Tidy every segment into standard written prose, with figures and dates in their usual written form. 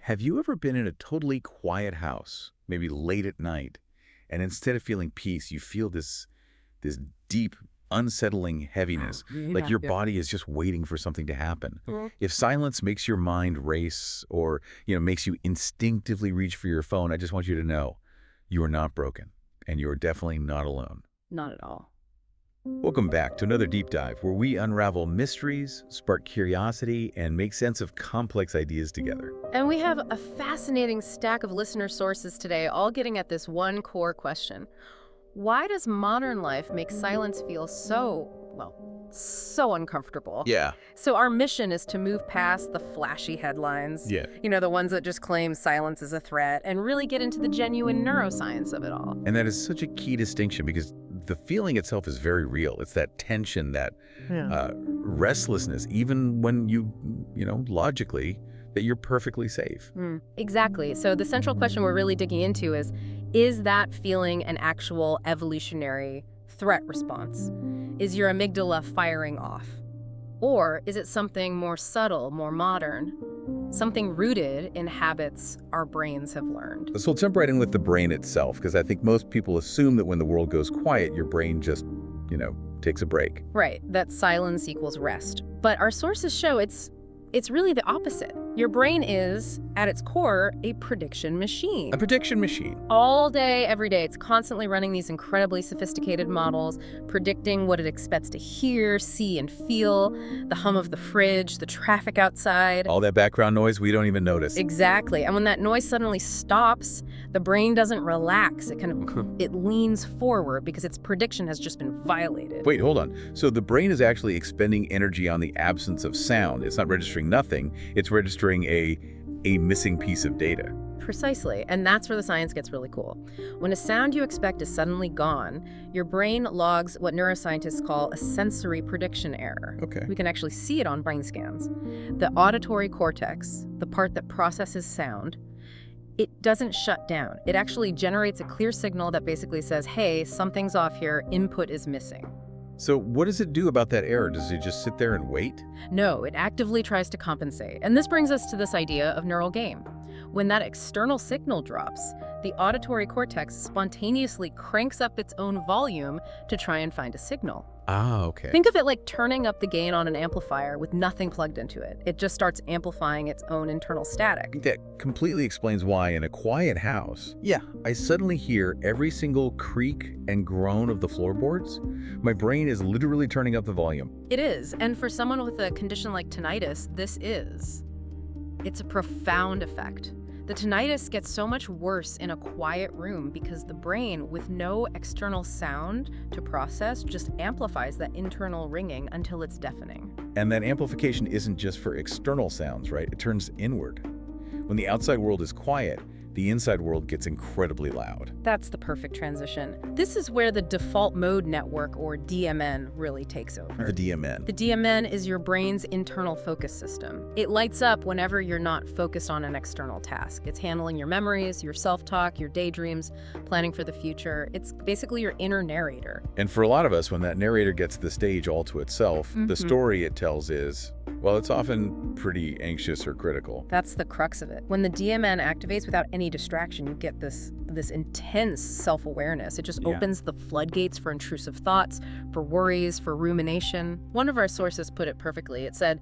Have you ever been in a totally quiet house, maybe late at night, and instead of feeling peace, you feel this deep, unsettling heaviness, like your Yeah. body is just waiting for something to happen? Mhm. If silence makes your mind race or, makes you instinctively reach for your phone, I just want you to know you are not broken and you are definitely not alone. Not at all. Welcome back to another deep dive where we unravel mysteries, spark curiosity, and make sense of complex ideas together. And we have a fascinating stack of listener sources today, all getting at this one core question. Why does modern life make silence feel so uncomfortable? Yeah. So our mission is to move past the flashy headlines, Yeah. the ones that just claim silence is a threat, and really get into the genuine neuroscience of it all. And that is such a key distinction because the feeling itself is very real. It's that tension, that restlessness, even when logically, that you're perfectly safe. Exactly. So the central question we're really digging into is that feeling an actual evolutionary threat response? Is your amygdala firing off? Or is it something more subtle, more modern, something rooted in habits our brains have learned? So let's jump right in with the brain itself, because I think most people assume that when the world goes quiet, your brain just, takes a break. Right, that silence equals rest. But our sources show it's really the opposite. Your brain is, at its core, a prediction machine. A prediction machine. All day, every day, it's constantly running these incredibly sophisticated models, predicting what it expects to hear, see, and feel, the hum of the fridge, the traffic outside. All that background noise we don't even notice. Exactly. And when that noise suddenly stops, the brain doesn't relax. It leans forward because its prediction has just been violated. Wait, hold on. So the brain is actually expending energy on the absence of sound. It's not registering nothing. It's registering a missing piece of data. Precisely, and that's where the science gets really cool. When a sound you expect is suddenly gone, your brain logs what neuroscientists call a sensory prediction error. Okay. We can actually see it on brain scans. The auditory cortex, the part that processes sound, it doesn't shut down. It actually generates a clear signal that basically says, hey, something's off here, input is missing. So what does it do about that error? Does it just sit there and wait? No, it actively tries to compensate. And this brings us to this idea of neural game. When that external signal drops, the auditory cortex spontaneously cranks up its own volume to try and find a signal. Ah, okay. Think of it like turning up the gain on an amplifier with nothing plugged into it. It just starts amplifying its own internal static. That completely explains why in a quiet house, I suddenly hear every single creak and groan of the floorboards. My brain is literally turning up the volume. It is, and for someone with a condition like tinnitus, it's a profound effect. The tinnitus gets so much worse in a quiet room because the brain, with no external sound to process, just amplifies that internal ringing until it's deafening. And that amplification isn't just for external sounds, right? It turns inward. When the outside world is quiet, the inside world gets incredibly loud. That's the perfect transition. This is where the default mode network, or DMN, really takes over. The DMN. The DMN is your brain's internal focus system. It lights up whenever you're not focused on an external task. It's handling your memories, your self-talk, your daydreams, planning for the future. It's basically your inner narrator. And for a lot of us, when that narrator gets the stage all to itself, the story it tells is, well, it's often pretty anxious or critical. That's the crux of it. When the DMN activates without any distraction, you get this intense self-awareness. It just opens the floodgates for intrusive thoughts, for worries, for rumination. One of our sources put it perfectly. It said,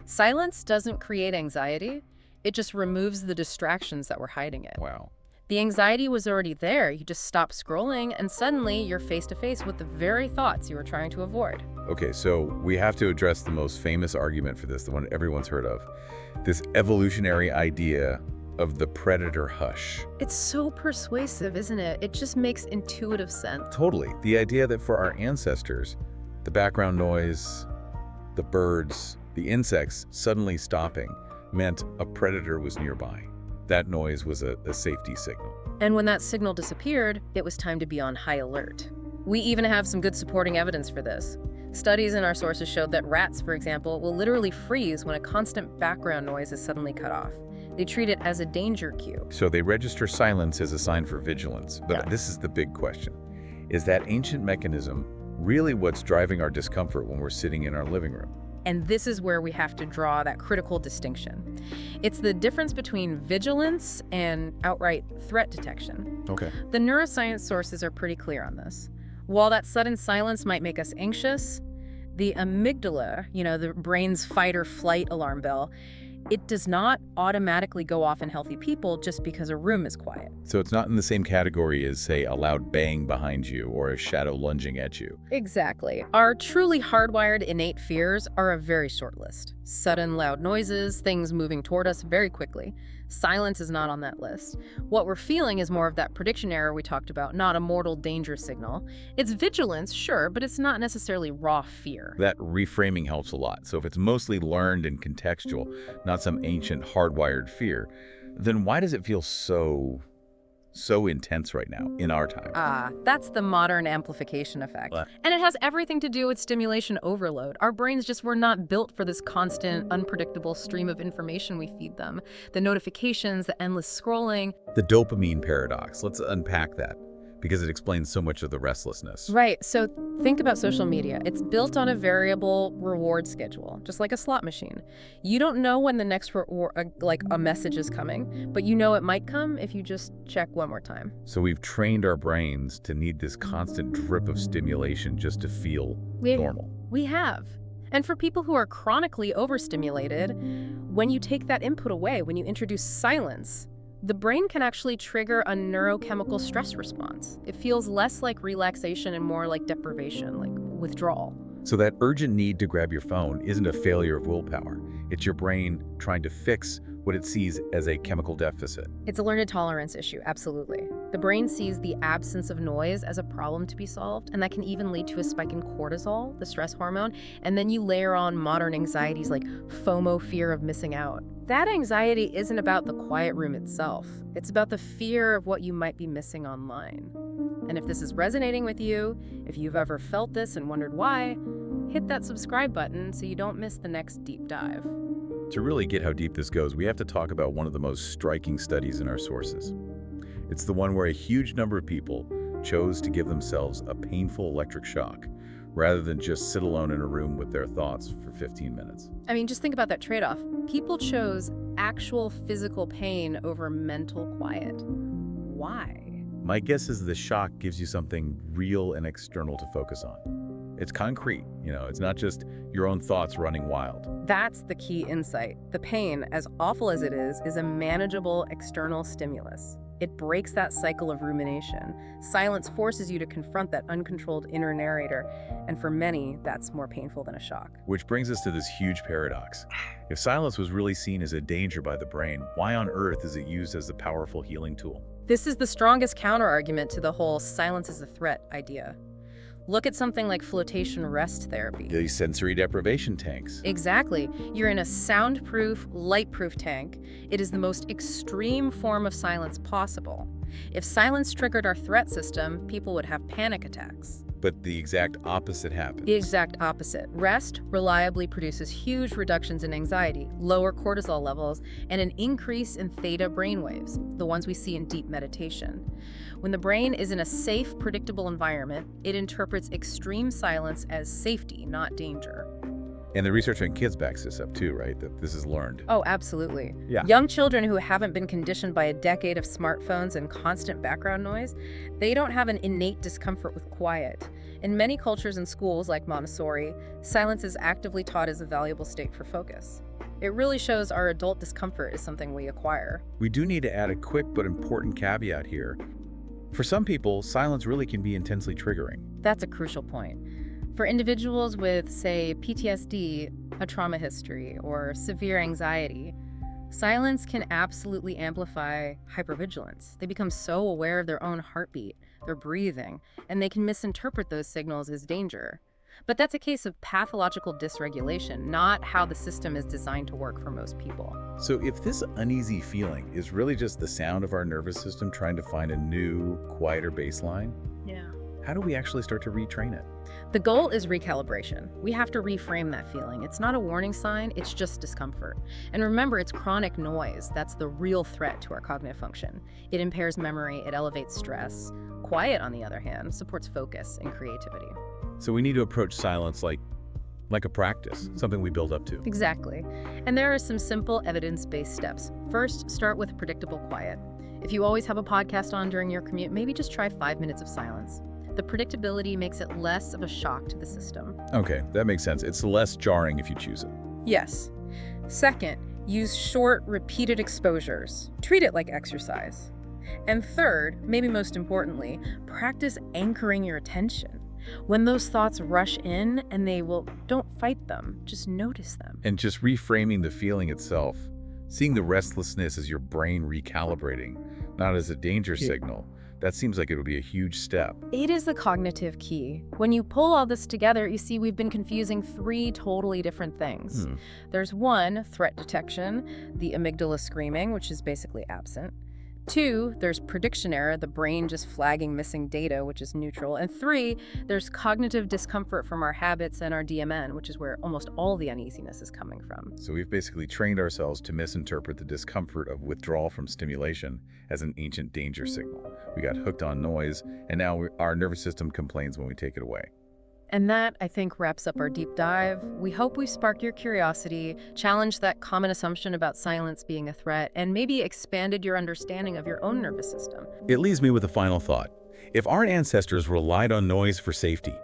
silence doesn't create anxiety. It just removes the distractions that were hiding it. Wow. The anxiety was already there. You just stop scrolling, and suddenly you're face to face with the very thoughts you were trying to avoid. Okay, so we have to address the most famous argument for this, the one everyone's heard of. This evolutionary idea of the predator hush. It's so persuasive, isn't it? It just makes intuitive sense. Totally. The idea that for our ancestors, the background noise, the birds, the insects suddenly stopping meant a predator was nearby. That noise was a safety signal. And when that signal disappeared, it was time to be on high alert. We even have some good supporting evidence for this. Studies in our sources showed that rats, for example, will literally freeze when a constant background noise is suddenly cut off. They treat it as a danger cue. So they register silence as a sign for vigilance. But this is the big question. Is that ancient mechanism really what's driving our discomfort when we're sitting in our living room? And this is where we have to draw that critical distinction. It's the difference between vigilance and outright threat detection. Okay. The neuroscience sources are pretty clear on this. While that sudden silence might make us anxious, the amygdala, the brain's fight or flight alarm bell, it does not automatically go off in healthy people just because a room is quiet. So it's not in the same category as, say, a loud bang behind you or a shadow lunging at you. Exactly. Our truly hardwired innate fears are a very short list. Sudden loud noises, things moving toward us very quickly. Silence is not on that list. What we're feeling is more of that prediction error we talked about, not a mortal danger signal. It's vigilance, sure, but it's not necessarily raw fear. That reframing helps a lot. So if it's mostly learned and contextual, not some ancient hardwired fear, then why does it feel so intense right now in our time? That's the modern amplification effect. What? And it has everything to do with stimulation overload. Our brains just were not built for this constant, unpredictable stream of information we feed them. The notifications, the endless scrolling. The dopamine paradox. Let's unpack that, because it explains so much of the restlessness. Right, so think about social media. It's built on a variable reward schedule, just like a slot machine. You don't know when the next a message is coming, but you know it might come if you just check one more time. So we've trained our brains to need this constant drip of stimulation just to feel normal. We have. And for people who are chronically overstimulated, when you take that input away, when you introduce silence, the brain can actually trigger a neurochemical stress response. It feels less like relaxation and more like deprivation, like withdrawal. So that urgent need to grab your phone isn't a failure of willpower. It's your brain trying to fix what it sees as a chemical deficit. It's a learned tolerance issue, absolutely. The brain sees the absence of noise as a problem to be solved, and that can even lead to a spike in cortisol, the stress hormone, and then you layer on modern anxieties like FOMO, fear of missing out. That anxiety isn't about the quiet room itself. It's about the fear of what you might be missing online. And if this is resonating with you, if you've ever felt this and wondered why, hit that subscribe button so you don't miss the next deep dive. To really get how deep this goes, we have to talk about one of the most striking studies in our sources. It's the one where a huge number of people chose to give themselves a painful electric shock rather than just sit alone in a room with their thoughts for 15 minutes. I mean, just think about that trade-off. People chose actual physical pain over mental quiet. Why? My guess is the shock gives you something real and external to focus on. It's concrete, it's not just your own thoughts running wild. That's the key insight. The pain, as awful as it is a manageable external stimulus. It breaks that cycle of rumination. Silence forces you to confront that uncontrolled inner narrator, and for many, that's more painful than a shock. Which brings us to this huge paradox. If silence was really seen as a danger by the brain, why on earth is it used as a powerful healing tool? This is the strongest counterargument to the whole silence is a threat idea. Look at something like flotation rest therapy. The sensory deprivation tanks. Exactly. You're in a soundproof, light-proof tank. It is the most extreme form of silence possible. If silence triggered our threat system, people would have panic attacks. But the exact opposite happens. The exact opposite. Rest reliably produces huge reductions in anxiety, lower cortisol levels, and an increase in theta brainwaves, the ones we see in deep meditation. When the brain is in a safe, predictable environment, it interprets extreme silence as safety, not danger. And the research on kids backs this up too, right? That this is learned. Oh, absolutely. Yeah. Young children who haven't been conditioned by a decade of smartphones and constant background noise, they don't have an innate discomfort with quiet. In many cultures and schools like Montessori, silence is actively taught as a valuable state for focus. It really shows our adult discomfort is something we acquire. We do need to add a quick but important caveat here. For some people, silence really can be intensely triggering. That's a crucial point. For individuals with, say, PTSD, a trauma history, or severe anxiety, silence can absolutely amplify hypervigilance. They become so aware of their own heartbeat, their breathing, and they can misinterpret those signals as danger. But that's a case of pathological dysregulation, not how the system is designed to work for most people. So if this uneasy feeling is really just the sound of our nervous system trying to find a new, quieter baseline, how do we actually start to retrain it? The goal is recalibration. We have to reframe that feeling. It's not a warning sign, it's just discomfort. And remember, it's chronic noise that's the real threat to our cognitive function. It impairs memory, it elevates stress. Quiet, on the other hand, supports focus and creativity. So we need to approach silence like Like a practice, something we build up to. Exactly. And there are some simple evidence-based steps. First, start with predictable quiet. If you always have a podcast on during your commute, maybe just try 5 minutes of silence. The predictability makes it less of a shock to the system. Okay, that makes sense. It's less jarring if you choose it. Yes. Second, use short, repeated exposures. Treat it like exercise. And third, maybe most importantly, practice anchoring your attention. When those thoughts rush in and don't fight them, just notice them. And just reframing the feeling itself, seeing the restlessness as your brain recalibrating, not as a danger signal, that seems like it would be a huge step. It is the cognitive key. When you pull all this together, you see we've been confusing 3 totally different things. There's 1, threat detection, the amygdala screaming, which is basically absent. 2, there's prediction error, the brain just flagging missing data, which is neutral. And 3, there's cognitive discomfort from our habits and our DMN, which is where almost all the uneasiness is coming from. So we've basically trained ourselves to misinterpret the discomfort of withdrawal from stimulation as an ancient danger signal. We got hooked on noise, and now our nervous system complains when we take it away. And that, I think, wraps up our deep dive. We hope we sparked your curiosity, challenged that common assumption about silence being a threat, and maybe expanded your understanding of your own nervous system. It leaves me with a final thought. If our ancestors relied on noise for safety,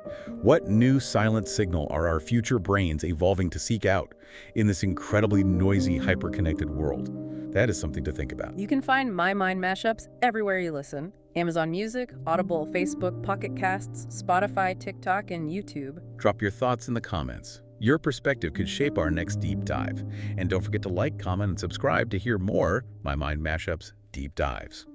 what new silent signal are our future brains evolving to seek out in this incredibly noisy, hyper-connected world? That is something to think about. You can find My Mind Mashups everywhere you listen. Amazon Music, Audible, Facebook, Pocket Casts, Spotify, TikTok, and YouTube. Drop your thoughts in the comments. Your perspective could shape our next deep dive. And don't forget to like, comment, and subscribe to hear more My Mind Mashups deep dives.